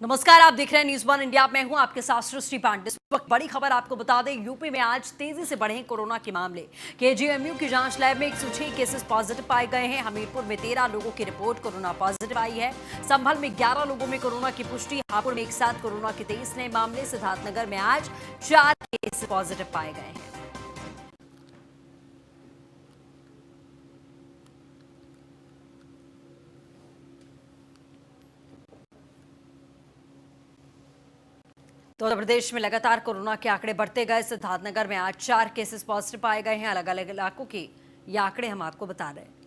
नमस्कार, आप देख रहे हैं न्यूज़ वन इंडिया। मैं हूं आपके साथ सृष्टि पांडे। इस वक्त बड़ी खबर आपको बता दें, यूपी में आज तेजी से बढ़े कोरोना के मामले। केजीएमयू की जांच लैब में 106 केसेस पॉजिटिव पाए गए हैं। हमीरपुर में 13 लोगों की रिपोर्ट कोरोना पॉजिटिव आई है। संभल में 11 लोगों में कोरोना की पुष्टि। हापुड़ में एक साथ कोरोना के 23 नए मामले। सिद्धार्थनगर में आज 4 केस पॉजिटिव पाए गए हैं। तो उत्तर प्रदेश में लगातार कोरोना के आंकड़े बढ़ते गए। सिद्धार्थनगर में आज 4 केसेस पॉजिटिव पाए गए हैं। अलग अलग इलाकों के ये आंकड़े हम आपको बता रहे हैं।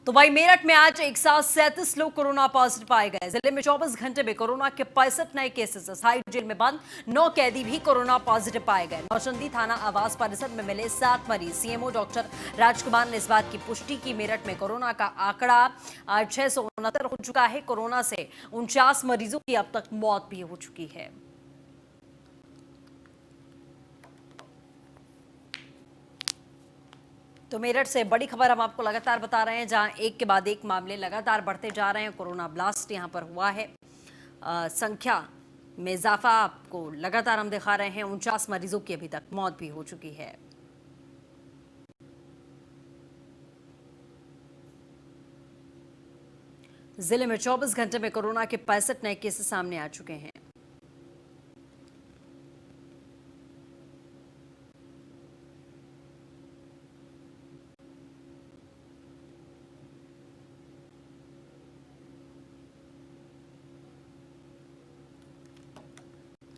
तो वही मेरठ में आज एक साथ 37 लोग कोरोना पॉजिटिव पाए गए। जिले में 24 घंटे में कोरोना के 65 नए केसेस। अस्थायी जेल में बंद 9 कैदी भी कोरोना पॉजिटिव पाए गए। नौचंदी थाना आवास परिसर में मिले 7 मरीज। सीएमओ डॉक्टर राजकुमार ने इस बात की पुष्टि की। मेरठ में कोरोना का आंकड़ा 669 हो चुका है। कोरोना से 49 मरीजों की अब तक मौत भी हो चुकी है। तो मेरठ से बड़ी खबर हम आपको लगातार बता रहे हैं, जहां एक के बाद एक मामले लगातार बढ़ते जा रहे हैं। कोरोना ब्लास्ट यहां पर हुआ है। संख्या में इजाफा आपको लगातार हम दिखा रहे हैं। 49 मरीजों की अभी तक मौत भी हो चुकी है। जिले में 24 घंटे में कोरोना के 65 नए केसेस सामने आ चुके हैं।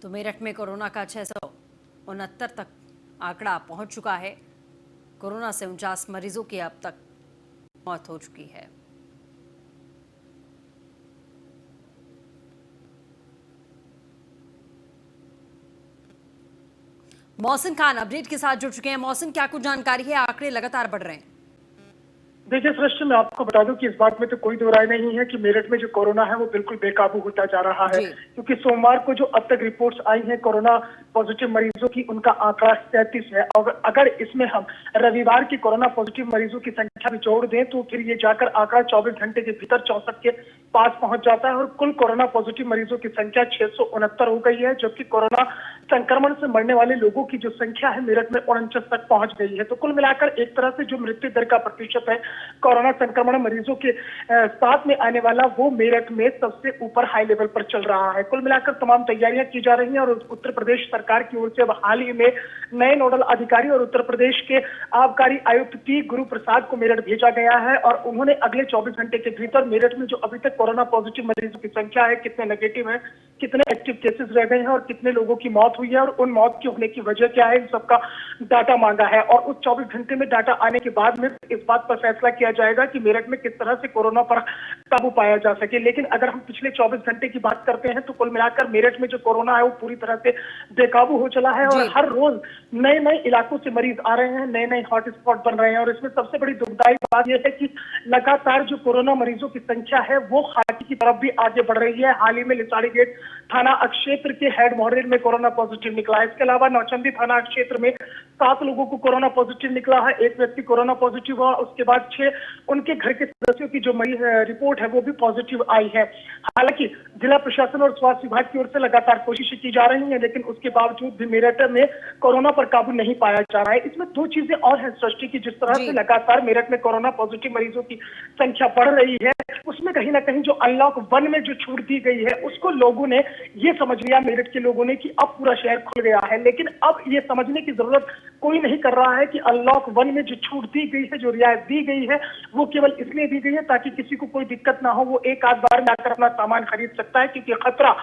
तो मेरठ में कोरोना का 669 तक आंकड़ा पहुंच चुका है। कोरोना से 49 मरीजों की अब तक मौत हो चुकी है। मौसिन खान अपडेट के साथ जुड़ चुके हैं। मौसिन, क्या कुछ जानकारी है? आंकड़े लगातार बढ़ रहे हैं। देखिए सृष्टि, मैं आपको बता दूं कि इस बात में तो कोई दो राय नहीं है कि मेरठ में जो कोरोना है वो बिल्कुल बेकाबू होता जा रहा है। क्योंकि सोमवार को जो अब तक रिपोर्ट्स आई हैं कोरोना पॉजिटिव मरीजों की, उनका आंकड़ा 37 है। और अगर इसमें हम रविवार की कोरोना पॉजिटिव मरीजों की संख्या भी जोड़ दें तो फिर ये जाकर आंकड़ा 24 घंटे के भीतर 64 के पास पहुंच जाता है। और कुल कोरोना पॉजिटिव मरीजों की संख्या 669 हो गई है, जबकि कोरोना संक्रमण से मरने वाले लोगों की जो संख्या है मेरठ में 49 तक पहुंच गई है। तो कुल मिलाकर एक तरह से जो मृत्यु दर का प्रतिशत है कोरोना संक्रमण मरीजों के साथ में आने वाला, वो मेरठ में सबसे ऊपर हाई लेवल पर चल रहा है। कुल मिलाकर तमाम तैयारियां की जा रही हैं और उत्तर प्रदेश सरकार की ओर से अब हाल ही में नए नोडल अधिकारी और उत्तर प्रदेश के आबकारी आयुक्त पी गुरु प्रसाद को मेरठ भेजा गया है। और उन्होंने अगले 24 घंटे के भीतर मेरठ में जो अभी तक कोरोना पॉजिटिव मरीजों की संख्या है, कितने नेगेटिव है, कितने एक्टिव केसेस रह गए हैं और कितने लोगों की मौत हुई है और उन मौत की होने की वजह क्या है, इन सबका डाटा मांगा है। और उस 24 घंटे में डाटा आने के बाद में इस बात पर फैसला किया जाएगा कि मेरठ में किस तरह से कोरोना पर काबू पाया जा सके। लेकिन अगर हम पिछले 24 घंटे की बात करते हैं तो कुल मिलाकर मेरठ में जो कोरोना है वो पूरी तरह से बेकाबू हो चला है। और हर रोज नए नए इलाकों से मरीज आ रहे हैं, नए नए हॉटस्पॉट बन रहे हैं। और इसमें सबसे बड़ी दुखदायी बात यह है कि लगातार जो कोरोना मरीजों की संख्या है वो खाकी की तरफ भी आगे बढ़ रही है। हाल ही में लिसाड़ी गेट थाना क्षेत्र के हेड मॉडरेट में कोरोना पॉजिटिव निकला है। इसके अलावा नौचंदी थाना क्षेत्र में 7 लोगों को कोरोना पॉजिटिव निकला है। एक व्यक्ति कोरोना पॉजिटिव हुआ, उसके बाद 6 उनके घर के सदस्यों की जो रिपोर्ट है वो भी पॉजिटिव आई है। हालांकि जिला प्रशासन और स्वास्थ्य विभाग की ओर से लगातार कोशिशें की जा रही हैं, लेकिन उसके बावजूद भी मेरठ में कोरोना पर काबू नहीं पाया जा रहा है। इसमें 2 चीजें और हैं सृष्टि की। जिस तरह से लगातार मेरठ में कोरोना पॉजिटिव मरीजों की संख्या बढ़ रही है, उसमें कहीं ना कहीं जो अनलॉक 1 में जो छूट दी गई है उसको लोगों ने ये समझ लिया, मेरठ के लोगों ने, कि अब पूरा शहर खुल गया है। लेकिन अब ये समझने की जरूरत कोई नहीं कर रहा है कि अनलॉक 1 में जो छूट दी गई है, जो रियायत दी गई है, वो केवल इसलिए दी गई है ताकि किसी को कोई दिक्कत ना हो, वो एक आध बार में आकर अपना सामान खरीद सकता है। क्योंकि खतरा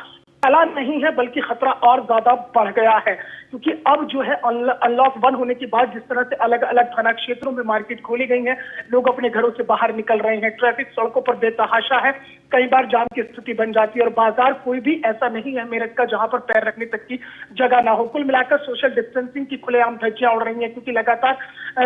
टला नहीं है बल्कि खतरा और ज्यादा बढ़ गया है। क्योंकि अब जो है अनलॉक 1 होने के बाद जिस तरह से अलग अलग थाना क्षेत्रों में मार्केट खोली गई है, लोग अपने घरों से बाहर निकल रहे हैं, ट्रैफिक सड़कों पर बेतहाशा है, कई बार जाम की स्थिति बन जाती है। और बाजार कोई भी ऐसा नहीं है मेरठ का जहां पर पैर रखने तक की जगह ना हो। कुल मिलाकर सोशल डिस्टेंसिंग की खुलेआम धज्जियां उड़ रही है। क्योंकि लगातार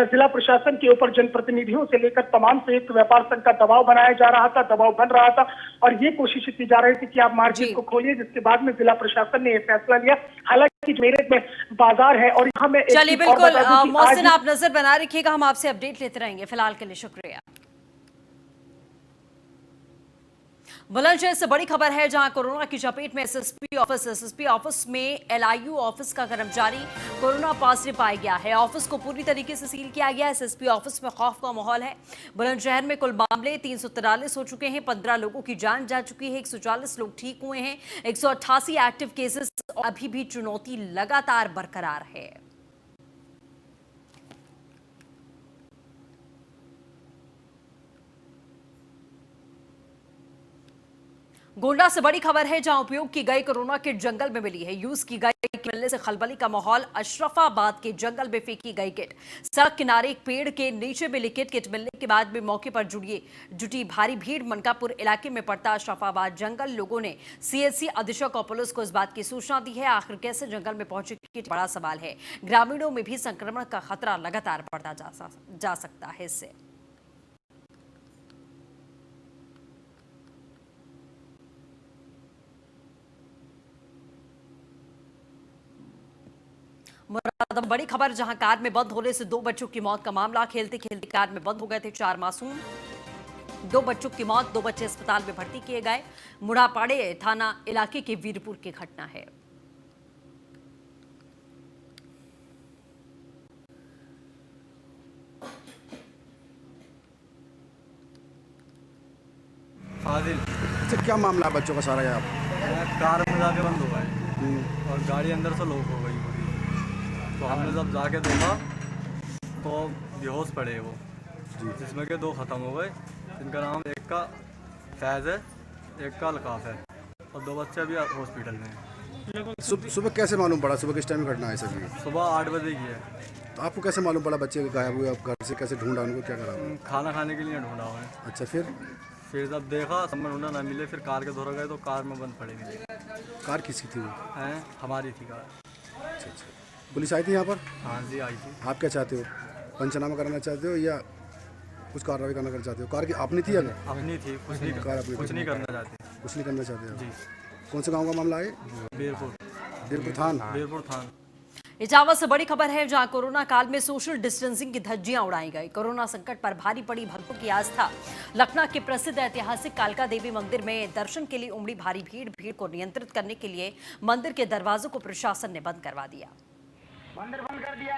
जिला प्रशासन के ऊपर जनप्रतिनिधियों से लेकर तमाम संयुक्त व्यापार संघ का दबाव बनाया जा रहा था, दबाव बन रहा था और ये कोशिश की जा रही थी कि आप मार्केट को खोलिए, जिसके बाद में जिला प्रशासन ने यह फैसला लिया। हालांकि मेरठ में बाजार है और यहाँ में चलिए, बिल्कुल मौसिन, आप नजर बना रखिएगा, हम आपसे अपडेट लेते रहेंगे। फिलहाल के लिए शुक्रिया। बुलंदशहर से बड़ी खबर है, जहां कोरोना की चपेट में एसएसपी ऑफिस में एलआईयू ऑफिस का कर्मचारी कोरोना पॉजिटिव पाया गया है। ऑफिस को पूरी तरीके से सील किया गया है। एसएसपी ऑफिस में खौफ का माहौल है। बुलंदशहर में कुल मामले 343 हो चुके हैं। 15 लोगों की जान जा चुकी है। 140 लोग ठीक हुए हैं। 188 एक्टिव केसेस। अभी भी चुनौती लगातार बरकरार है। गोंडा से बड़ी खबर है, जहां उपयोग की गई कोरोना किट जंगल में मिली है। यूज की गई किट मिलने से खलबली का माहौल। अशरफाबाद के जंगल में फेंकी गई किट। सड़क किनारे एक पेड़ के नीचे मिली किट मिलने के बाद भी मौके पर जुटी भारी भीड़। मनकापुर इलाके में पड़ता अशरफाबाद जंगल। लोगों ने सीएचसी अधीक्षक और पुलिस को इस बात की सूचना दी है। आखिर कैसे जंगल में पहुंची किट, बड़ा सवाल है। ग्रामीणों में भी संक्रमण का खतरा लगातार बढ़ता जा सकता है। इससे मुरादाबाद बड़ी खबर, जहां कार में बंद होने से 2 बच्चों की मौत का मामला। खेलते खेलते कार में बंद हो गए थे 4 मासूम। 2 बच्चों की मौत। 2 बच्चे अस्पताल में भर्ती किए गए। मुड़ापाड़े थाना इलाके के वीरपुर की घटना है। फाजिल अच्छा, क्या मामला है बच्चों का सारा यहाँ? कार में जाके बंद हो गए और गाड़ी अंदर से लॉक हो गई पूरी। तो हमने जब जाके देखा तो बेहोश पड़े वो, जिसमें के 2 ख़त्म हो गए। जिनका नाम एक का फैज़ है, एक का अलकाफ है, और 2 बच्चे अभी हॉस्पिटल में हैं। सुबह कैसे मालूम पड़ा? सुबह किस टाइम में घटना है सर? सुबह 8 बजे की है। तो आपको कैसे मालूम पड़ा बच्चे गायब हुए? आप घर से कैसे ढूंढा उनको, क्या करा? खाना खाने के लिए ढूंढा हुआ है। अच्छा, फिर जब देखा सब में ढूंढा ना मिले, फिर कार के दौरा गए तो कार में बंद पड़े मिले। कार किसकी थी वो? हैं, हमारी थी कार। अच्छा अच्छा, पुलिस आई थी यहाँ पर? हाँ जी, आई थी। आप क्या चाहते हो? पंचनामा कराना चाहते हो या कुछ कार्रवाई करना चाहते हो? कार की अपनी थी अगर? अपनी थी, कुछ नहीं कार अपनी कुछ नहीं करना चाहते। कुछ नहीं करना चाहते हो? जी। कौन से गाँव का मामला है? बीरपुर थान। बीरपुर थान। इटावा से बड़ी खबर है, जहां कोरोना काल में सोशल डिस्टेंसिंग की धज्जियां उड़ाई गई। कोरोना संकट पर भारी पड़ी भक्तों की आस्था। लखनऊ के प्रसिद्ध ऐतिहासिक कालका देवी मंदिर में दर्शन के लिए उमड़ी भारी भीड़ को नियंत्रित करने के लिए मंदिर के दरवाजों को प्रशासन ने बंद करवा दिया। मंदिर बंद कर दिया।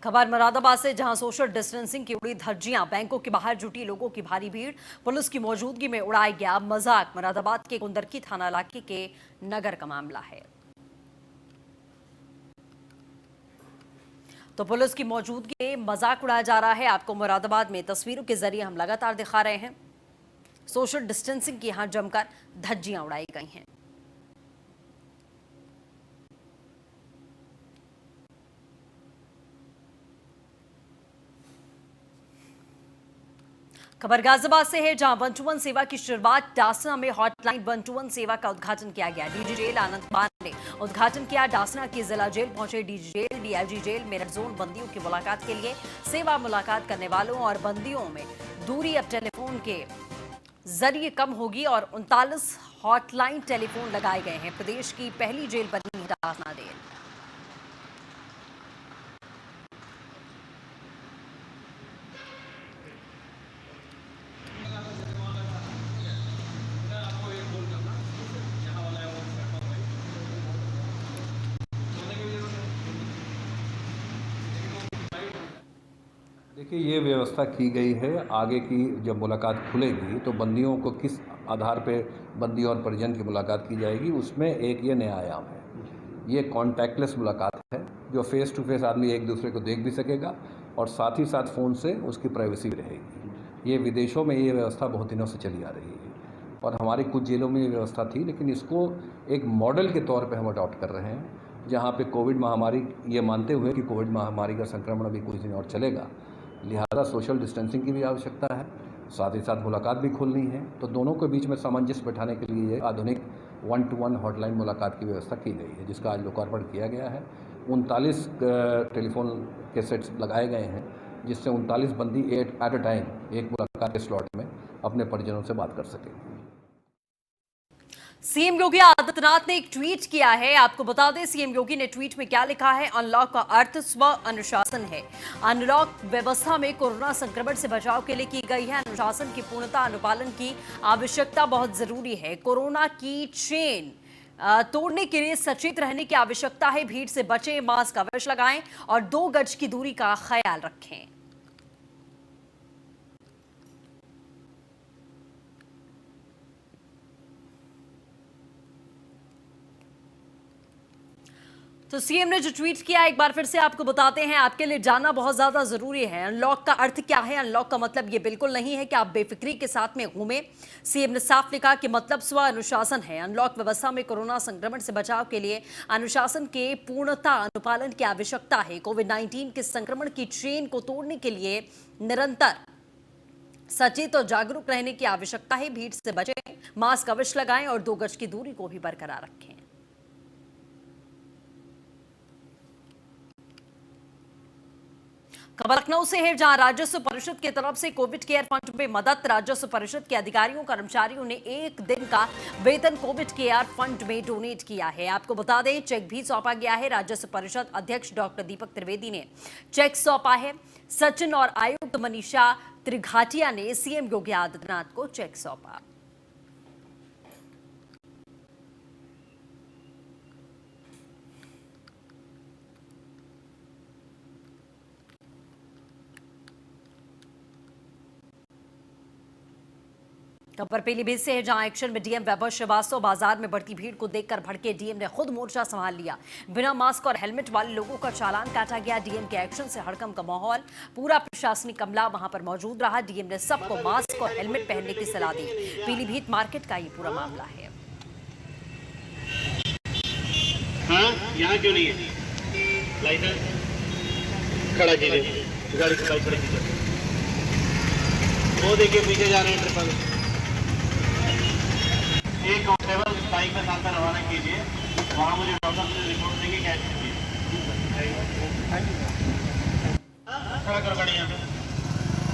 खबर मुरादाबाद से, जहां सोशल डिस्टेंसिंग की उड़ी धज्जियां। बैंकों के बाहर जुटी लोगों की भारी भीड़। पुलिस की मौजूदगी में उड़ाया गया मजाक। मुरादाबाद के कुंदरकी थाना इलाके के नगर का मामला है। तो पुलिस की मौजूदगी में मजाक उड़ाया जा रहा है। आपको मुरादाबाद में तस्वीरों के जरिए हम लगातार दिखा रहे हैं। सोशल डिस्टेंसिंग की यहां जमकर धज्जियां उड़ाई गई हैं। खबर गाजियाबाद से है, जहां 121 सेवा की शुरुआत। डासना में हॉटलाइन 121 सेवा का उद्घाटन किया गया। डीजी जेल आनंद मान ने उद्घाटन किया। डासना की जिला जेल पहुंचे डीजी जेल, डीआईजी जेल में रेड जोन बंदियों की मुलाकात के लिए। सेवा मुलाकात करने वालों और बंदियों में दूरी अब टेलीफोन के जरिए कम होगी और 39 हॉटलाइन टेलीफोन लगाए गए हैं। प्रदेश की पहली जेल बनी है डासना जेल। देखिए, ये व्यवस्था की गई है। आगे की जब मुलाकात खुलेगी तो बंदियों को किस आधार पे बंदी और परिजन की मुलाकात की जाएगी, उसमें एक ये नया आयाम है। ये कॉन्टैक्टलेस मुलाकात है, जो फेस टू फेस आदमी एक दूसरे को देख भी सकेगा और साथ ही साथ फ़ोन से उसकी प्राइवेसी भी रहेगी। ये विदेशों में ये व्यवस्था बहुत दिनों से चली आ रही है और हमारी कुछ जेलों में ये व्यवस्था थी, लेकिन इसको एक मॉडल के तौर पे हम अडॉप्ट कर रहे हैं, जहाँ पे कोविड महामारी, ये मानते हुए कि कोविड महामारी का संक्रमण अभी कुछ दिन और चलेगा, लिहाजा सोशल डिस्टेंसिंग की भी आवश्यकता है, साथ ही साथ मुलाकात भी खोलनी है। तो दोनों के बीच में सामंजस्य बैठाने के लिए आधुनिक 1-to-1 हॉटलाइन मुलाकात की व्यवस्था की गई है, जिसका आज लोकार्पण किया गया है। 39 टेलीफोन के सेट्स लगाए गए हैं जिससे 39 बंदी एट अ टाइम एक मुलाकात के स्लॉट में अपने परिजनों से बात कर सकें। सीएम योगी आदित्यनाथ ने एक ट्वीट किया है। आपको बता दें सीएम योगी ने ट्वीट में क्या लिखा है। अनलॉक का अर्थ स्व अनुशासन है। अनलॉक व्यवस्था में कोरोना संक्रमण से बचाव के लिए की गई है अनुशासन की पूर्णता अनुपालन की आवश्यकता बहुत जरूरी है। कोरोना की चेन तोड़ने के लिए सचेत रहने की आवश्यकता है। भीड़ से बचें, मास्क अवश्य लगाएं और 2 गज की दूरी का ख्याल रखें। तो सीएम ने जो ट्वीट किया एक बार फिर से आपको बताते हैं, आपके लिए जानना बहुत ज्यादा जरूरी है। अनलॉक का अर्थ क्या है? अनलॉक का मतलब ये बिल्कुल नहीं है कि आप बेफिक्री के साथ में घूमें। सीएम ने साफ लिखा कि मतलब स्व अनुशासन है। अनलॉक व्यवस्था में कोरोना संक्रमण से बचाव के लिए अनुशासन के पूर्णता अनुपालन की आवश्यकता है। कोविड-19 के संक्रमण की चेन को तोड़ने के लिए निरंतर सचेत और जागरूक रहने की आवश्यकता है। भीड़ से बचें, मास्क अवश्य लगाएं और 2 गज की दूरी को भी बरकरार रखें। खबर लखनऊ से है, जहां राजस्व परिषद की तरफ से कोविड केयर फंड में मदद। राजस्व परिषद के अधिकारियों कर्मचारियों ने 1 दिन का वेतन कोविड केयर फंड में डोनेट किया है। आपको बता दें चेक भी सौंपा गया है। राजस्व परिषद अध्यक्ष डॉक्टर दीपक त्रिवेदी ने चेक सौंपा है। सचिन और आयुक्त मनीषा त्रिघाटिया ने सीएम योगी आदित्यनाथ को चेक सौंपा। खबर पीलीभीत से है, जहां एक्शन में डीएम वैभव श्रीवास्तव बाजार में बढ़ती भीड़ को देखकर भड़के डीएम ने खुद मोर्चा संभाल लिया। बिना मास्क और हेलमेट वाले लोगों का चालान काटा गया। डीएम के एक्शन से हड़कंप का माहौल, पूरा प्रशासनिक अमला वहां पर मौजूद रहा। डीएम ने सबको मास्क और हेलमेट पहनने की सलाह दी। पीलीभीत मार्केट का ये पूरा मामला है। हाँ, यहाँ क्यों नहीं है लाइसेंस? खड़ा कीजिए गाड़ी को, खड़ा कीजिए। वो देखिए पीछे जा रहे हैं ट्रिपल। एक कांस्टेबल बाइक में साथ में रवाना कीजिए। वहाँ मुझे डॉक्टर से रिपोर्ट देंगे क्या स्थिति है। खड़ा करो गाड़ी यहाँ पे।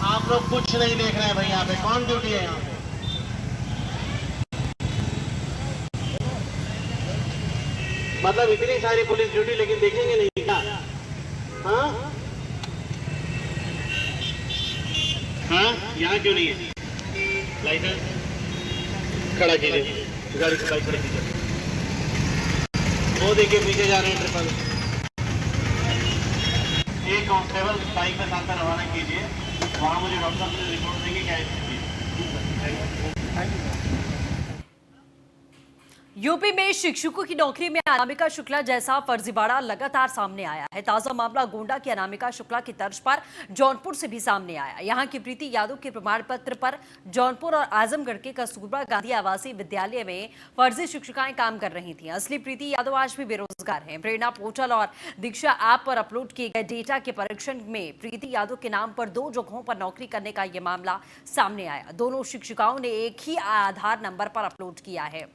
आप लोग कुछ नहीं देख रहे हैं भाई, यहाँ पे कौन ड्यूटी है? यहाँ पे मतलब इतनी सारी पुलिस ड्यूटी, लेकिन देखेंगे नहीं क्या? हाँ हाँ, यहाँ क्यों नहीं है लाइसेंस? खड़ा कीजिए गाड़ी को, खड़ा कीजिए। वो देखिए पीछे जा रहे हैं ट्रिपल। एक कांस्टेबल बाइक में साथ में रवाना कीजिए। वहाँ मुझे डॉक्टर से रिपोर्ट देंगे क्या स्थिति है। यूपी में शिक्षकों की नौकरी में अनामिका शुक्ला जैसा फर्जीवाड़ा लगातार सामने आया है। ताजा मामला गोंडा की अनामिका शुक्ला की तर्ज पर जौनपुर से भी सामने आया। यहां की प्रीति यादव के प्रमाण पत्र पर जौनपुर और आजमगढ़ के कस्तूरबा गांधी आवासीय विद्यालय में फर्जी शिक्षिकाएं काम कर रही थीं। असली प्रीति यादव आज भी बेरोजगार हैं। प्रेरणा पोर्टल और दीक्षा ऐप पर अपलोड किए गए डेटा के परीक्षण में प्रीति यादव के नाम पर 2 जगहों पर नौकरी करने का यह मामला सामने आया। दोनों शिक्षिकाओं ने एक ही आधार नंबर पर अपलोड किया है।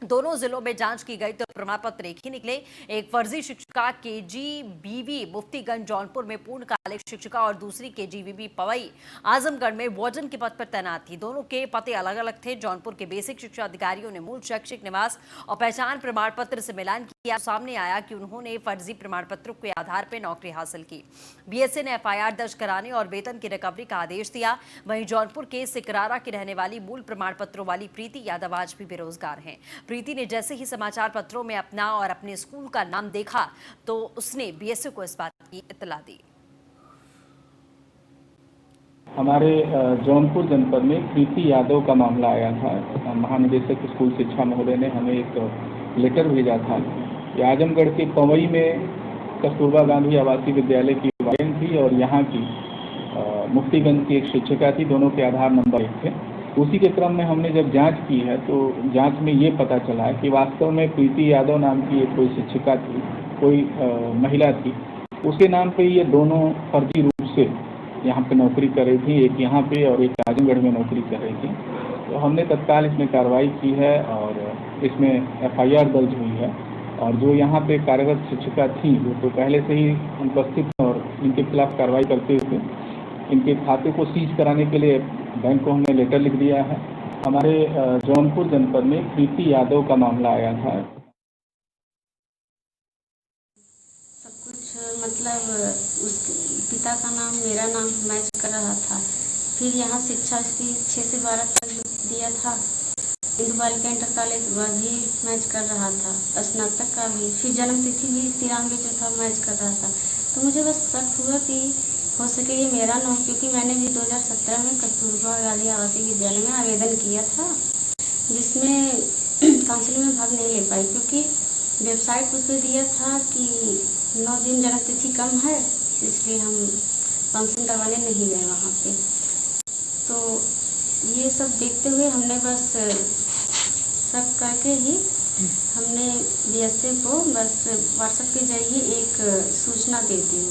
दोनों जिलों में जांच की गई तो प्रमाण पत्र एक ही निकले। एक फर्जी शिक्षिका केजीबीवी मुफ्तीगंज जौनपुर में पूर्णकालिक शिक्षिका और दूसरी केजीबीवी पवई आजमगढ़ में वार्डन के पद पर तैनात थी। दोनों के पते अलग अलग थे। जौनपुर के बेसिक शिक्षा अधिकारियों ने मूल शैक्षिक निवास और पहचान प्रमाण पत्र से मिलान किया। सामने आया कि उन्होंने फर्जी प्रमाण पत्रों के आधार पर नौकरी हासिल की। बीएसए ने एफआईआर दर्ज कराने और वेतन की रिकवरी का आदेश दिया। वहीं जौनपुर के सिकरारा की रहने वाली मूल प्रमाण पत्रों वाली प्रीति यादव आज भी बेरोजगार हैं। प्रीति ने जैसे ही समाचार पत्रों में अपना और अपने स्कूल का नाम देखा तो उसने बीएसए को इस बात की इत्तला दी। हमारे जौनपुर जनपद में प्रीति यादव का मामला आया था। महानिदेशक स्कूल शिक्षा महोदय ने हमें एक लेटर भेजा था कि आजमगढ़ के पवई में कस्तूरबा गांधी आवासीय विद्यालय की वार्डन थी और यहाँ की मुफ्तीगंज की एक शिक्षिका थी। दोनों के आधार नंबर एक थे। उसी के क्रम में हमने जब जांच की है तो जांच में ये पता चला है कि वास्तव में प्रीति यादव नाम की एक कोई शिक्षिका थी, कोई महिला थी। उसके नाम पे ये दोनों फर्जी रूप से यहाँ पे नौकरी कर रही थी। एक यहाँ पे और एक आजमगढ़ में नौकरी कर रही थी। तो हमने तत्काल इसमें कार्रवाई की है और इसमें एफआईआर दर्ज हुई है। और जो यहाँ पे कार्यरत शिक्षिका थी वो तो पहले से ही अनुपस्थित और इनके खिलाफ कार्रवाई करते हुए इनके खाते को सीज कराने के लिए बैंक को हमने लेटर लिख दिया है। हमारे जौनपुर जनपद में प्रीति यादव का मामला आया था। सब कुछ मतलब उस पिता का नाम मेरा नाम मैच कर रहा था। फिर यहाँ शिक्षा उसकी 6 से 12 तक दिया था। इंदु बालिका इंटर कॉलेज वह भी मैच कर रहा था, स्नातक का भी। फिर जन्म तिथि भी 93 जो था मैच कर रहा था। तो मुझे बस शक हुआ कि हो सके ये मेरा ना हो, क्योंकि मैंने भी 2017 में कस्तूरबा गांधी आवासीय विद्यालय में आवेदन किया था, जिसमें काउंसिलिंग में भाग नहीं ले पाई, क्योंकि वेबसाइट उस पर दिया था कि 9 दिन जन्म तिथि कम है, इसलिए हम काउंसिलिंग करवाने नहीं गए वहाँ पे। तो ये सब देखते हुए हमने बस शक करके ही हमने बीएसए को बस व्हाट्सएप के जरिए एक सूचना दे दी।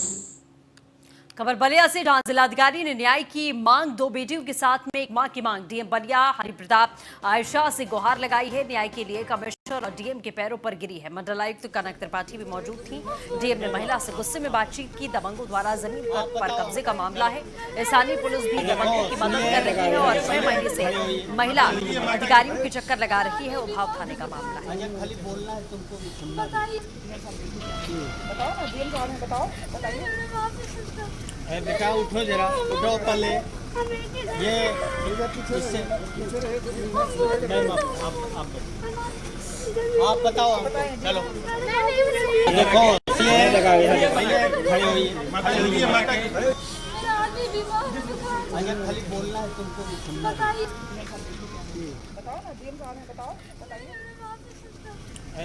खबर बलिया से, जहां जिलाधिकारी ने न्याय की मांग, 2 बेटियों के साथ में एक मां की मांग। डीएम बलिया हरिप्रताप आयशा से गुहार लगाई है न्याय के लिए। कमिश्नर और डीएम के पैरों पर गिरी है। मंडलायुक्त कनक त्रिपाठी भी मौजूद थी। डीएम ने महिला से गुस्से में बातचीत की। दबंगों द्वारा जमीन पर कब्जे का मामला है। स्थानीय पुलिस भी दबंगों की मदद कर रही है और 6 महीने से महिला अधिकारियों के चक्कर लगा रही है। उभाव खाने का मामला है। बेटा उठो जरा, उठो पहले। ये इससे मैम आप बताओ हमको। चलो देखो, खड़े होइए। खाली बोलना है तुमको,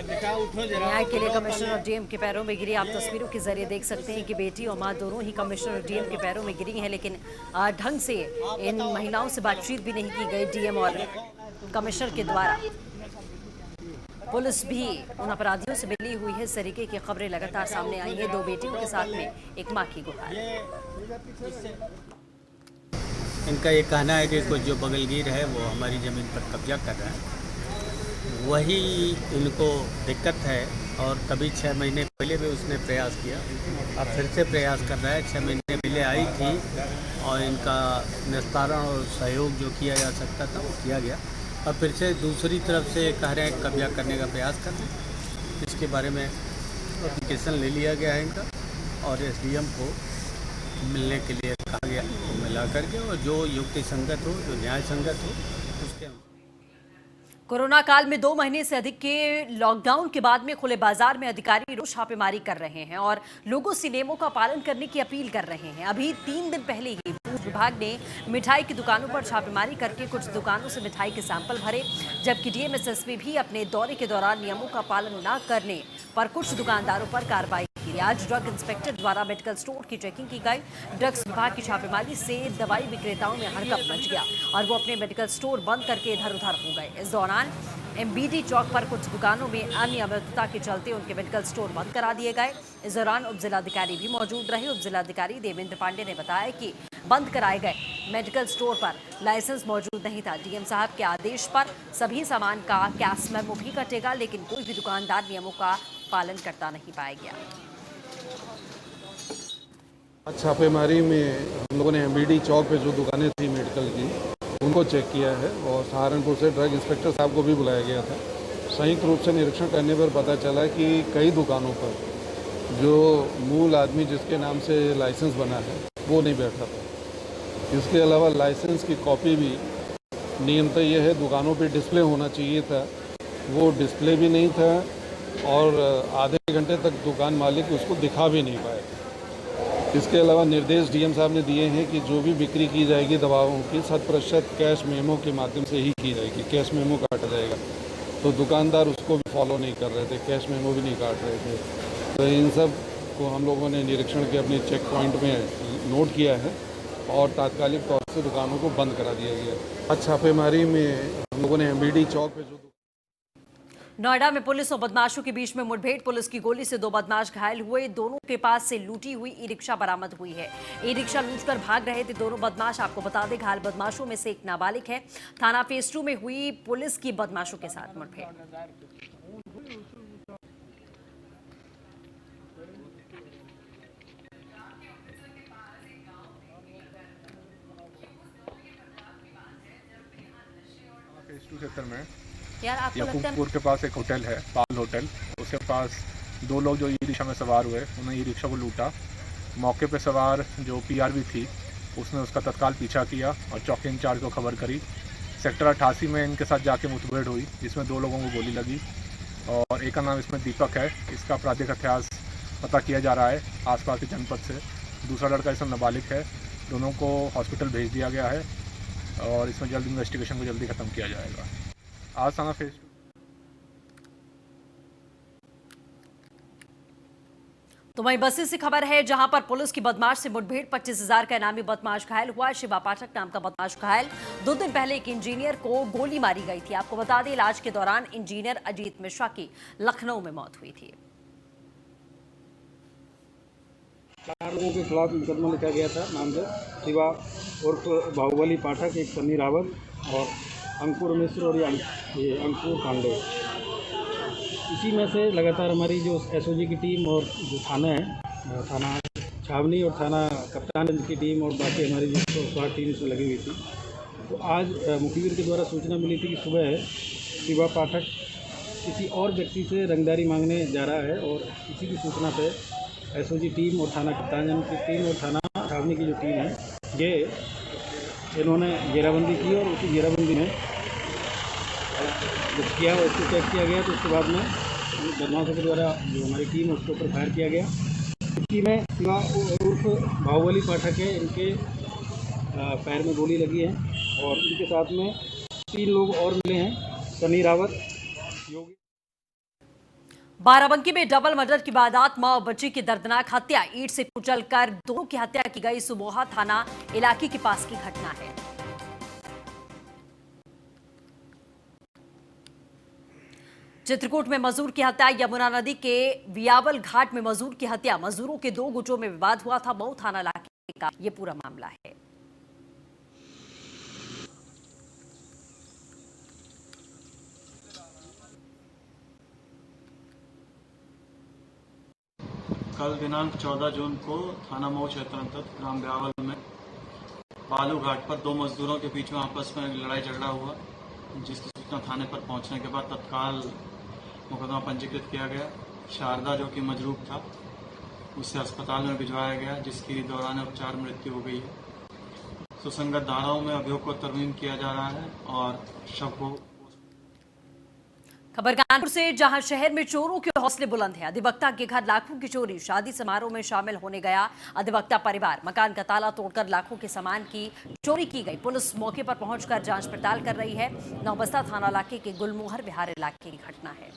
बेटा उठो जरा। न्याय के लिए कमिश्नर और डीएम के पैरों में गिरी। आप तस्वीरों के जरिए देख सकते हैं कि बेटी और मां दोनों ही कमिश्नर और डीएम के पैरों में गिरी हैं, लेकिन ढंग से इन महिलाओं से बातचीत भी नहीं की गई डीएम और कमिश्नर के द्वारा। पुलिस भी उन अपराधियों से मिली हुई है। इस तरीके की खबरें लगातार सामने आई हैं। 2 बेटियों के साथ में एक मां की गुहार। इनका ये कहना है कि कुछ जो बगलगीर है वो हमारी ज़मीन पर कब्जा कर रहा है, वही इनको दिक्कत है। और कभी 6 महीने पहले भी उसने प्रयास किया, अब फिर से प्रयास कर रहा है। 6 महीने पहले आई थी और इनका निस्तारण और सहयोग जो किया जा सकता था वो किया गया। और फिर से दूसरी तरफ से कह रहे हैं कब्जा करने का प्रयास कर रहे हैं। इसके बारे में एप्लीकेशन ले लिया गया है इनका और एसडीएम को मिलने के लिए कहा गया, तो मिला करके और जो युक्ति संगत हो, जो न्याय संगत हो उसके। कोरोना काल में 2 महीने से अधिक के लॉकडाउन के बाद में खुले बाजार में अधिकारी रोज छापेमारी कर रहे हैं और लोगों से नियमों का पालन करने की अपील कर रहे हैं। अभी 3 दिन पहले ही फूड विभाग ने मिठाई की दुकानों पर छापेमारी करके कुछ दुकानों से मिठाई के सैंपल भरे, जबकि डीएमएसएसपी भी अपने दौरे के दौरान नियमों का पालन न करने पर कुछ दुकानदारों पर कार्रवाई की। आज ड्रग इंस्पेक्टर द्वारा मेडिकल स्टोर की चेकिंग की गई। ड्रग्स विभाग की छापेमारी से दवाई विक्रेताओं में हड़कंप मच गया और वो अपने मेडिकल स्टोर बंद करके इधर उधर हो गए। इस दौरान एमबीडी चौक पर कुछ दुकानों में अनियमितता के चलते उनके मेडिकल स्टोर बंद करा दिए गए। इस दौरान उप जिलाधिकारी भी मौजूद रहे। उप जिलाधिकारी देवेंद्र पांडे ने बताया कि बंद कराए गए मेडिकल स्टोर पर लाइसेंस मौजूद नहीं था। डीएम साहब के आदेश पर सभी सामान का कैश मेमो भी कटेगा, लेकिन कोई भी दुकानदार नियमों का पालन करता नहीं पाया गया। छापेमारी में हम लोगों ने एमबीडी चौक पे जो दुकानें थी मेडिकल की उनको चेक किया है और सहारनपुर से ड्रग इंस्पेक्टर साहब को भी बुलाया गया था। संयुक्त रूप से निरीक्षण करने पर पता चला कि कई दुकानों पर जो मूल आदमी जिसके नाम से लाइसेंस बना है वो नहीं बैठा था। इसके अलावा लाइसेंस की कॉपी भी नियमतः यह है दुकानों पे डिस्प्ले होना चाहिए था, वो डिस्प्ले भी नहीं था और आधे घंटे तक दुकान मालिक उसको दिखा भी नहीं पाए। इसके अलावा निर्देश डीएम साहब ने दिए हैं कि जो भी बिक्री की जाएगी दवाओं की 100% कैश मेमो के माध्यम से ही की जाएगी, कैश मेमो काटा जाएगा। तो दुकानदार उसको भी फॉलो नहीं कर रहे थे, कैश मेमो भी नहीं काट रहे थे। तो इन सब को हम लोगों ने निरीक्षण के अपने चेक पॉइंट में नोट किया है और तात्कालिक तौर से दुकानों को बंद करा दिया गया। आज छापेमारी में हम लोगों ने एमबीडी चौक पे जो नोएडा में पुलिस और बदमाशों के बीच में मुठभेड़। पुलिस की गोली से 2 बदमाश घायल हुए। दोनों के पास से लूटी हुई ई रिक्शा बरामद हुई है। ई रिक्शा लूटकर भाग रहे थे दोनों बदमाश। आपको बता दें घायल बदमाशों में से एक नाबालिग है। थाना फेज 2 में हुई पुलिस की बदमाशों के साथ मुठभेड़। क्षेत्र में यार आपको लगता है याकूबपुर के पास एक होटल है, पाल होटल। उसके पास दो लोग जो ई रिक्शा में सवार हुए, उन्होंने ई रिक्शा को लूटा। मौके पर सवार जो पीआरवी थी उसने उसका तत्काल पीछा किया और चौकी इंचार्ज को खबर करी। सेक्टर 88 में इनके साथ जाके मुठभेड़ हुई, जिसमें 2 लोगों को गोली लगी और एक का नाम इसमें दीपक है। इसका आपराधिक इतिहास पता किया जा रहा है आसपास के जनपद से। दूसरा लड़का इसमें नाबालिग है। दोनों को हॉस्पिटल भेज दिया गया है और इसमें जल्द इन्वेस्टिगेशन को जल्दी ख़त्म किया जाएगा। आज थाना फेज 2। तो वहीं बस्ती से खबर है, जहां पर पुलिस की बदमाश से मुठभेड़, 25,000 का इनामी बदमाश घायल हुआ। शिवा पाठक नाम का बदमाश घायल। 2 दिन पहले एक इंजीनियर को गोली मारी गई थी। आपको बता दें, इलाज के दौरान इंजीनियर अजीत मिश्रा की लखनऊ में मौत हुई थी। 4 लोगों के खिलाफ मुकदमा लिखा गया था नामजद। शिवा उर्फ बाहुबली पाठक, एक सन्नी रावत और अंकुर मिश्र और ये अंकुर पांडे। इसी में से लगातार हमारी जो एसओजी की टीम और जो थाना है, थाना छावनी और थाना कप्तानगंज की टीम और बाकी हमारी जो स्वाट टीम इसमें लगी हुई थी। तो आज मुखबिर के द्वारा सूचना मिली थी कि सुबह शिवा पाठक किसी और व्यक्ति से रंगदारी मांगने जा रहा है और इसी की सूचना पर एसओजी टीम और थाना कप्तानगंज की टीम और थाना छावनी की जो टीम है, ये इन्होंने घेराबंदी की और उसी घेराबंदी में जब किया उसको चेक किया गया तो उसके बाद में बदमाशों के द्वारा जो हमारी टीम है उसके ऊपर फायर किया गया। इसी में शिवा उर्फ बाहुबली पाठक है, इनके पैर में गोली लगी है और इनके साथ में 3 लोग और मिले हैं, सनी रावत, योगी। बाराबंकी में डबल मर्डर की वारदात, मां और बच्ची की दर्दनाक हत्या, ईंट से कुचलकर दोनों की हत्या की गई। सुबोहा थाना इलाके के पास की घटना है। चित्रकूट में मजदूर की हत्या, यमुना नदी के वियावल घाट में मजदूर की हत्या। मजदूरों के 2 गुटों में विवाद हुआ था। मऊ थाना इलाके का यह पूरा मामला है। कल दिनांक 14 जून को थाना मऊ क्षेत्र अंतर्गत ग्राम ब्यावल में बालू घाट पर 2 मजदूरों के बीच में आपस में लड़ाई झगड़ा हुआ, जिसकी सूचना थाने पर पहुंचने के बाद तत्काल मुकदमा पंजीकृत किया गया। शारदा जो कि मजरूब था उसे अस्पताल में भिजवाया गया, जिसकी दौरान उपचार मृत्यु हो गई है। सुसंगत धाराओं में अभियोग को तरमीम किया जा रहा है और शव को। खबर कानपुर से, जहां शहर में चोरों के हौसले बुलंद है। अधिवक्ता के घर लाखों की चोरी, शादी समारोह में शामिल होने गया अधिवक्ता परिवार। मकान का ताला तोड़कर लाखों के सामान की चोरी की गई। पुलिस मौके पर पहुंचकर जांच पड़ताल कर रही है। नौबस्ता थाना इलाके के गुलमोहर विहार इलाके की घटना है।